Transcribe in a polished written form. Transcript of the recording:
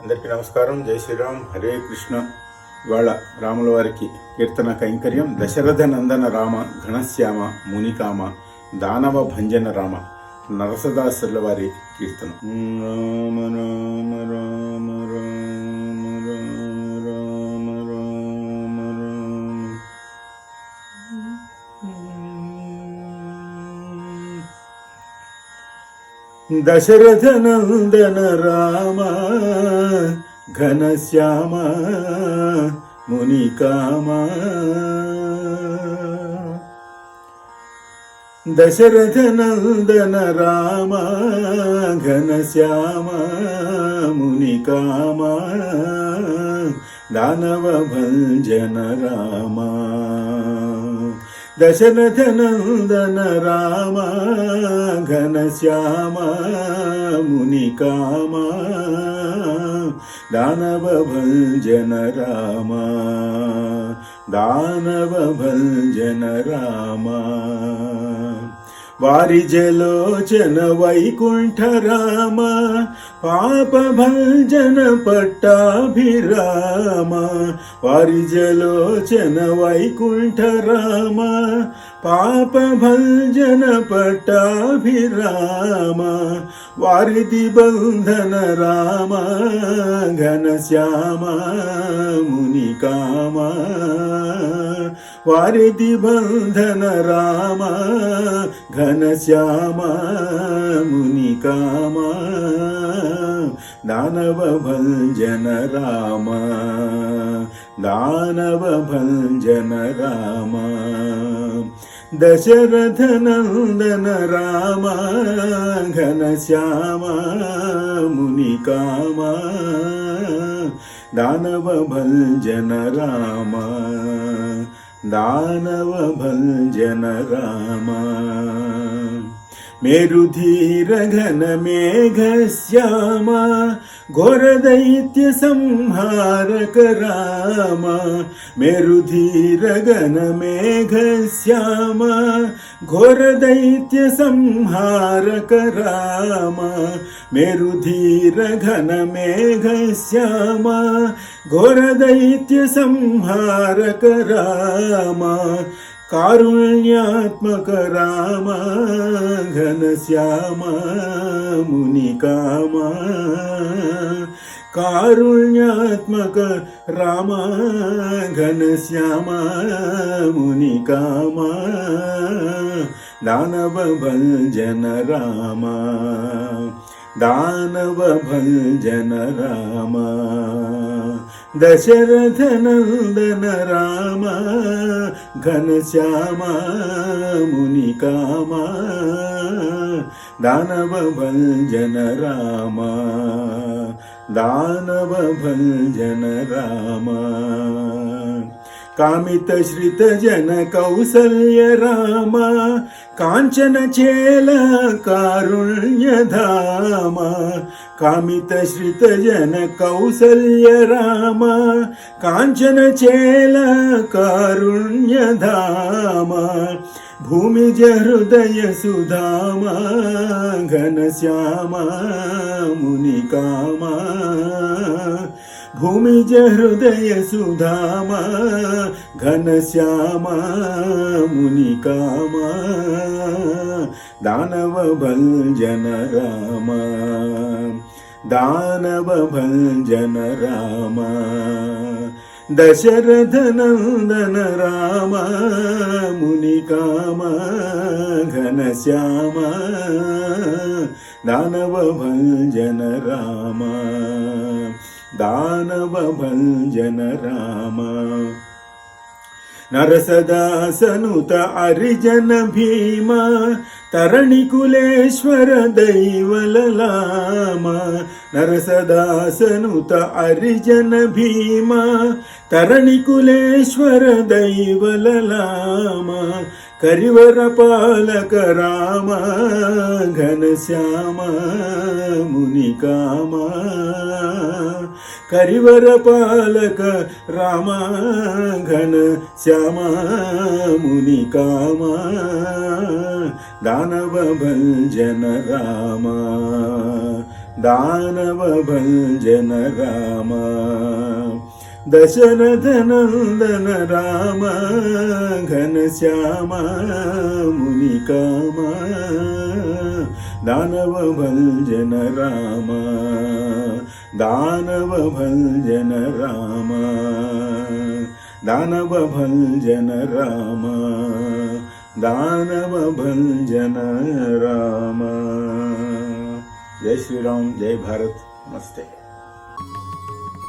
అందరికీ నమస్కారం. జై శ్రీరామ్, హరే కృష్ణ. ఇవాళ రాముల వారికి కీర్తన కైంకర్యం దశరథ నందన రామ ఘనశ్యామ మునికామ దానవ భంజన రామ నరసదాసుల వారి కీర్తన. రామ రామ రామ రామ రామ రామ రామ రామ. దశరథ నందన రామ ఘనశ్యామ మునికామ. దశరథ నందన రామ ఘనశ్యామ మునికామ దానవ భంజన రామ. దశరథ నందన రామ ఘనశ్యామ మునికామ దానవ భంజన రామ. దానవ భంజన రామ. వారిజలోచన వైకుంఠ రామ పాప భంజన పట్టాభిరామ. వారిజలోచన వైకుంఠ రామ పాప భంజన పట్టాభిరామ. వారిది బంధన రామ ఘనశ్యామ మునికామ. వారిది బంధన రామ ఘనశ్యామ మునికామ దానవ భంజన రామ. దానవ భంజన రామ. దశరథ నందన రామ ఘనశ్యామ మునికామ దానవ భంజన రామ. దానవ భంజన రామ. మేరుధీర ఘన మేఘశ్యామ ఘోరదైత్య సంహారక రామ. మేరుధీర ఘన మేఘశ్యామ ఘోరదైత్య సంహారక రామ. మేరుధీర ఘన మేఘశ్యామ ఘోరదైత్య సంహారక రామ. కారుణ్యాత్మక రామ ఘనశ్యామ మునికామ. కారుణ్యాత్మక రామ ఘనశ్యామ మునికామ దానవ భంజన రామ. దానవ భంజన రామ. దశరథ నందన రామ ఘనశ్యామ మునికామ దానవ భంజన రామ. దానవ భంజన రామ. కామిత శ్రిత జన కౌసల్య రామ కాంచన చేల కారుణ్యధామ. కామిత శ్రిత జన కౌసల్య రామ కాంచన చేల కారుణ్యధామ. భూమిజ హృదయ సుధామ ఘనశ్యామ మునికామ. భూమిజ హృదయ సుధామ ఘనశ్యామ మునికామ దానవ భంజన రామ. దానవ భంజన రామ. దశరథ నందన రామ మునికామ ఘనశ్యామ దానవ భంజన రామ. దానవ భంజన రామ. నరసదాసనుత అరిజన భీమ తరణికులేశ్వర దైవలలామ. నరసదాసనుత అరిజన భీమ తరణికులేశ్వర దైవలలామ. కరివర పాలక రామ ఘనశ్యామ మునికామ. కరివర పాలక రామ ఘనశ్యామ మునికామ దానవ భంజన రామ. దానవ భంజన రామ దశరథ నందన రామ ఘనశ్యామ మునికామ దానవ భంజన రామ దానవ భంజన రామ దానవ భంజన రామ దానవ భంజన రామ. జై శ్రీరామ్, జై భారత్, నమస్తే.